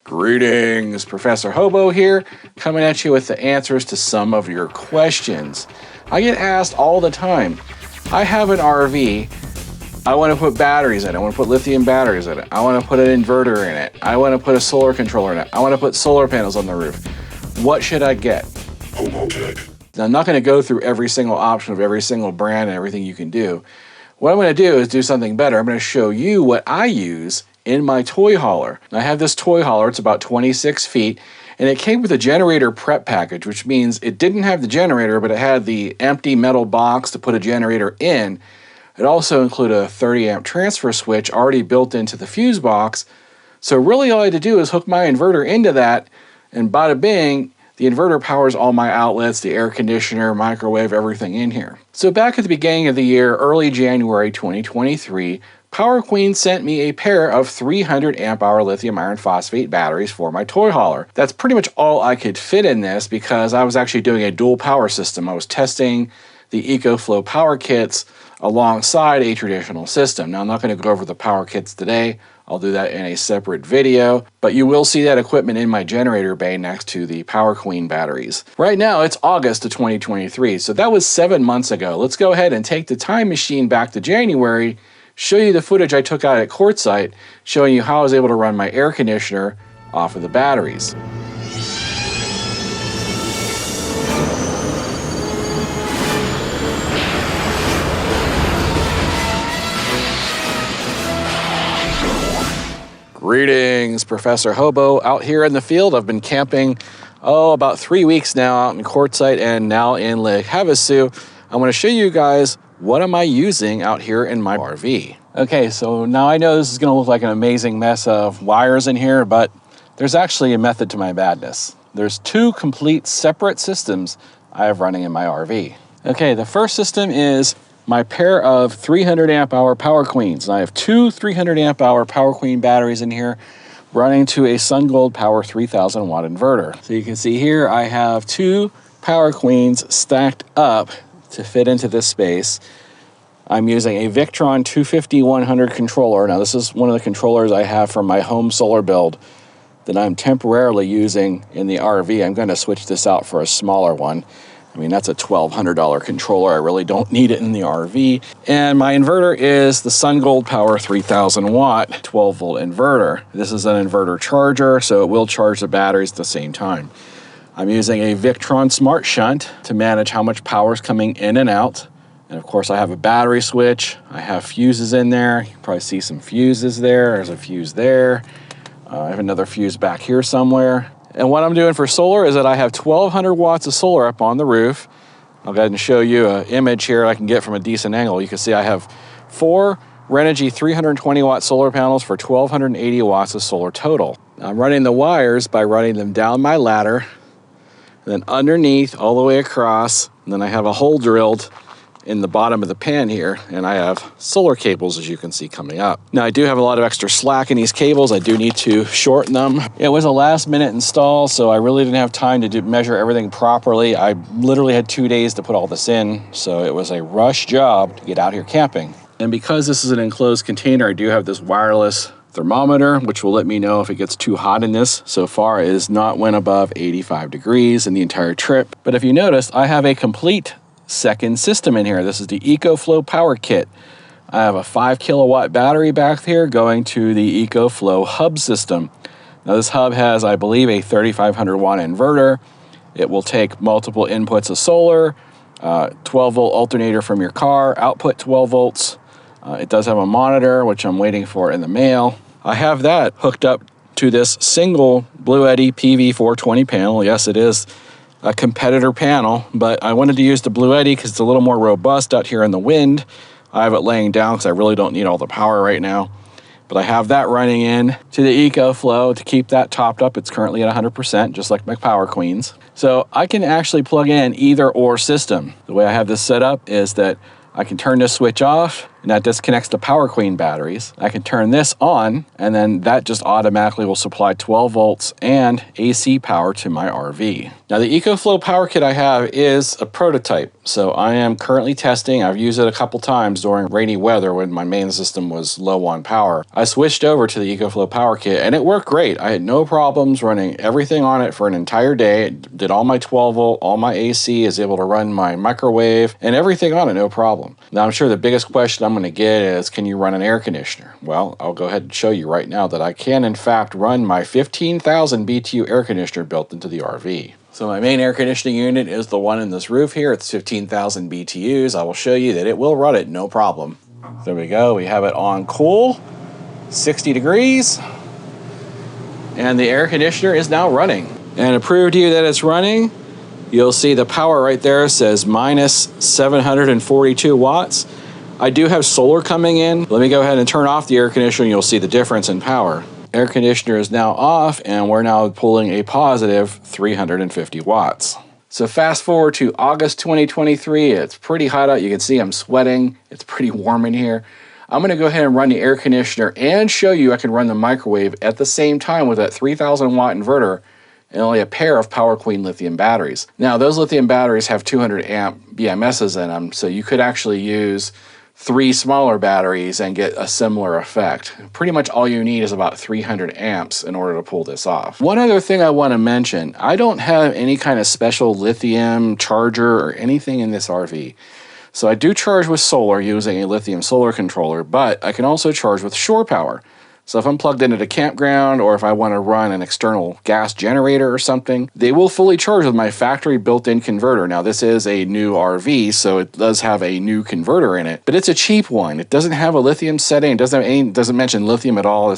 Greetings, Professor Hobo here, coming at you with the answers to some of your questions. I get asked all the time, I have an RV, I want to put batteries in it, I want to put lithium batteries in it, I want to put an inverter in it, I want to put a solar controller in it, I want to put solar panels on the roof. What should I get? HOBOTECH. Now, I'm not going to go through every single option of every single brand and everything you can do. What I'm going to do is do something better. I'm going to show you what I use in my toy hauler. I have this toy hauler, it's about 26 feet, and it came with a generator prep package, which means it didn't have the generator, but it had the empty metal box to put a generator in. It also included a 30 amp transfer switch already built into the fuse box. So really all I had to do is hook my inverter into that, and bada bing, the inverter powers all my outlets, the air conditioner, microwave, everything in here. So back at the beginning of the year, early January 2023, Power Queen sent me a pair of 300 amp hour lithium iron phosphate batteries for my toy hauler. That's pretty much all I could fit in this because I was actually doing a dual power system. I was testing the ECOFLOW power kits alongside a traditional system. Now I'm not going to go over the power kits today. I'll do that in a separate video, but you will see that equipment in my generator bay next to the Power Queen batteries. Right now it's August of 2023, so that was 7 months ago. Let's go ahead and take the time machine back to January, show you the footage I took out at Quartzsite, showing you how I was able to run my air conditioner off of the batteries. Greetings, Professor Hobo out here in the field. I've been camping, about 3 weeks now out in Quartzsite and now in Lake Havasu. I'm going to show you guys what am I using out here in my RV. Okay, so now I know this is going to look like an amazing mess of wires in here, but there's actually a method to my madness. There's two complete separate systems I have running in my RV. Okay, the first system is my pair of 300 amp hour Power Queens. And I have two 300 amp hour Power Queen batteries in here running to a SunGold Power 3000 watt inverter. So you can see here I have two Power Queens stacked up to fit into this space. I'm using a Victron 250-100 controller. Now this is one of the controllers I have from my home solar build that I'm temporarily using in the RV. I'm going to switch this out for a smaller one. I mean, that's a $1,200 controller. I really don't need it in the RV. And my inverter is the SunGold Power 3000 watt 12 volt inverter. This is an inverter charger, so it will charge the batteries at the same time. I'm using a Victron Smart Shunt to manage how much power is coming in and out. And of course I have a battery switch. I have fuses in there. You can probably see some fuses there. There's a fuse there. I have another fuse back here somewhere. And what I'm doing for solar is that I have 1,200 watts of solar up on the roof. I'll go ahead and show you an image here I can get from a decent angle. You can see I have 4 Renogy 320 watt solar panels for 1,280 watts of solar total. I'm running the wires by running them down my ladder, and then underneath all the way across, and then I have a hole drilled in the bottom of the pan here, and I have solar cables, as you can see, coming up. Now I do have a lot of extra slack in these cables. I do need to shorten them. It was a last minute install, so I really didn't have time to measure everything properly. I literally had 2 days to put all this in, so it was a rush job to get out here camping. And because this is an enclosed container, I do have this wireless thermometer, which will let me know if it gets too hot in this. So far, it has not went above 85 degrees in the entire trip. But if you notice, I have a complete second system in here. This is the ECOFLOW power kit. I have a 5 kilowatt battery back here going to the ECOFLOW hub system. Now this hub has, I believe, a 3,500 watt inverter. It will take multiple inputs of solar, 12 volt alternator from your car, output 12 volts. It does have a monitor, which I'm waiting for in the mail. I have that hooked up to this single BLUETTI PV420 panel. Yes, it is a competitor panel, but I wanted to use the BLUETTI because it's a little more robust out here in the wind. I have it laying down because I really don't need all the power right now. But I have that running in to the ECOFLOW to keep that topped up. It's currently at 100%, just like my Power Queens. So I can actually plug in either or system. The way I have this set up is that I can turn this switch off and that disconnects the Power Queen batteries. I can turn this on, and then that just automatically will supply 12 volts and AC power to my RV. Now the EcoFlow power kit I have is a prototype, so I am currently testing. I've used it a couple times during rainy weather when my main system was low on power. I switched over to the EcoFlow power kit and it worked great. I had no problems running everything on it for an entire day. It did all my 12 volt, all my AC, is able to run my microwave and everything on it, no problem. Now I'm sure the biggest question I'm going to get is, can you run an air conditioner? Well, I'll go ahead and show you right now that I can in fact run my 15,000 BTU air conditioner built into the RV. So my main air conditioning unit is the one in this roof here. It's 15,000 BTUs. I will show you that it will run it, no problem. There we go. We have it on cool, 60 degrees. And the air conditioner is now running. And to prove to you that it's running, you'll see the power right there says minus 742 watts. I do have solar coming in. Let me go ahead and turn off the air conditioner and you'll see the difference in power. Air conditioner is now off and we're now pulling a positive 350 watts. So fast forward to August 2023, it's pretty hot out. You can see I'm sweating. It's pretty warm in here. I'm gonna go ahead and run the air conditioner and show you I can run the microwave at the same time with that 3,000 watt inverter and only a pair of Power Queen lithium batteries. Now those lithium batteries have 200 amp BMSs in them, so you could actually use 3 smaller batteries and get a similar effect. Pretty much all you need is about 300 amps in order to pull this off. One other thing I want to mention, I don't have any kind of special lithium charger or anything in this RV. So I do charge with solar using a lithium solar controller, but I can also charge with shore power. So if I'm plugged into the campground or if I want to run an external gas generator or something, they will fully charge with my factory built-in converter. Now this is a new RV, so it does have a new converter in it, but it's a cheap one. It doesn't have a lithium setting. It doesn't mention lithium at all.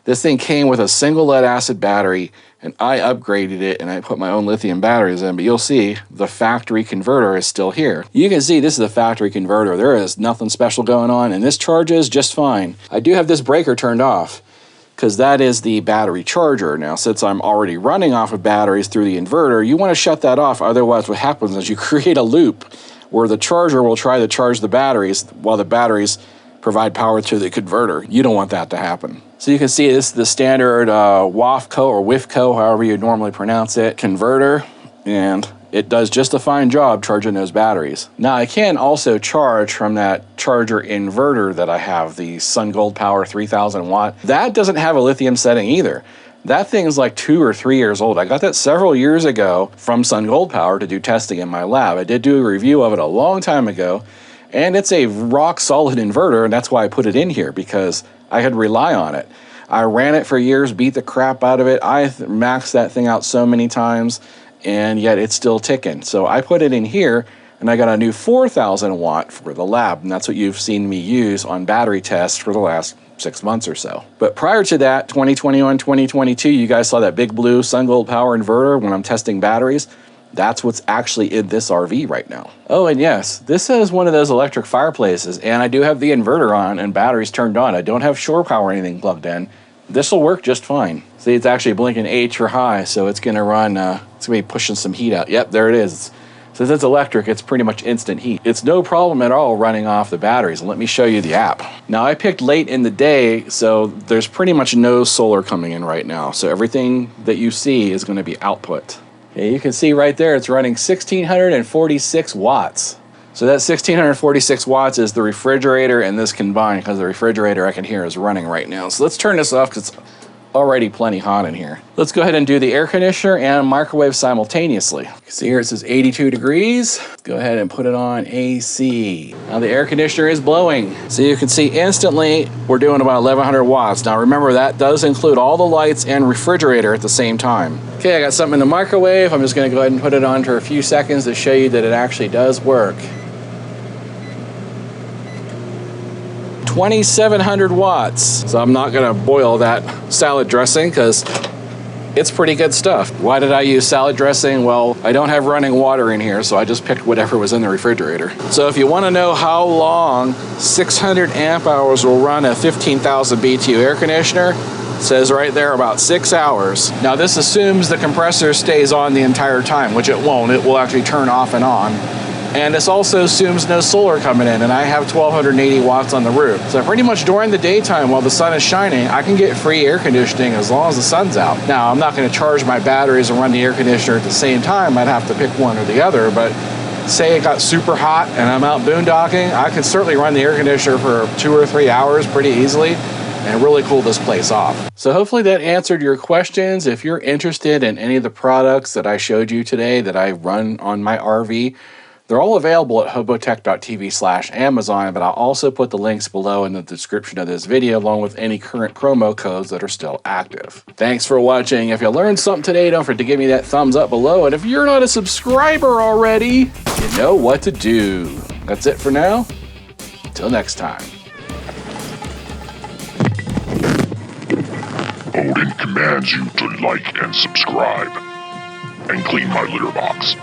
This thing came with a single lead acid battery and I upgraded it and I put my own lithium batteries in, but you'll see the factory converter is still here. You can see this is the factory converter. There is nothing special going on and this charges just fine. I do have this breaker turned off because that is the battery charger. Now, since I'm already running off of batteries through the inverter, you want to shut that off. Otherwise, what happens is you create a loop where the charger will try to charge the batteries while the batteries provide power to the converter. You don't want that to happen. So you can see this is the standard WAFCO or WIFCO, however you normally pronounce it, converter, and it does just a fine job charging those batteries. Now I can also charge from that charger inverter that I have, the SunGold Power 3000 watt. That doesn't have a lithium setting either. That thing is like 2 or 3 years old. I got that several years ago from SunGold Power to do testing in my lab. I did do a review of it a long time ago, and it's a rock solid inverter, and that's why I put it in here, because I could rely on it. I ran it for years, beat the crap out of it. I maxed that thing out so many times, and yet it's still ticking. So I put it in here, and I got a new 4,000 watt for the lab, and that's what you've seen me use on battery tests for the last 6 months or so. But prior to that, 2021, 2022, you guys saw that big blue SunGold Power inverter when I'm testing batteries. That's what's actually in this RV right now. Oh, and yes, this is one of those electric fireplaces, and I do have the inverter on and batteries turned on. I don't have shore power or anything plugged in. This will work just fine. See, it's actually blinking H for high, so it's gonna run, it's gonna be pushing some heat out. Yep, there it is. Since it's electric, it's pretty much instant heat. It's no problem at all running off the batteries. Let me show you the app. Now, I picked late in the day, so there's pretty much no solar coming in right now. So everything that you see is gonna be output. Okay, you can see right there, it's running 1,646 watts. So that 1,646 watts is the refrigerator and this combined, because the refrigerator I can hear is running right now. So let's turn this off because it's already plenty hot in here. Let's go ahead and do the air conditioner and microwave simultaneously. You can see here it says 82 degrees. Let's go ahead and put it on AC. Now the air conditioner is blowing. So you can see instantly we're doing about 1,100 watts. Now remember, that does include all the lights and refrigerator at the same time. Okay, I got something in the microwave. I'm just gonna go ahead and put it on for a few seconds to show you that it actually does work. 2,700 watts. So I'm not gonna boil that salad dressing because it's pretty good stuff. Why did I use salad dressing? Well, I don't have running water in here, so I just picked whatever was in the refrigerator. So if you wanna know how long 600 amp hours will run a 15,000 BTU air conditioner, it says right there about 6 hours. Now this assumes the compressor stays on the entire time, which it won't. It will actually turn off and on. And this also assumes no solar coming in, and I have 1280 watts on the roof. So pretty much during the daytime while the sun is shining, I can get free air conditioning as long as the sun's out. Now, I'm not going to charge my batteries and run the air conditioner at the same time. I'd have to pick one or the other, but say it got super hot and I'm out boondocking, I can certainly run the air conditioner for 2 or 3 hours pretty easily and really cool this place off. So hopefully that answered your questions. If you're interested in any of the products that I showed you today that I run on my RV, they're all available at hobotech.tv/Amazon, but I'll also put the links below in the description of this video along with any current promo codes that are still active. Thanks for watching. If you learned something today, don't forget to give me that thumbs up below. And if you're not a subscriber already, you know what to do. That's it for now. Until next time. Odin commands you to like and subscribe, and clean my litter box.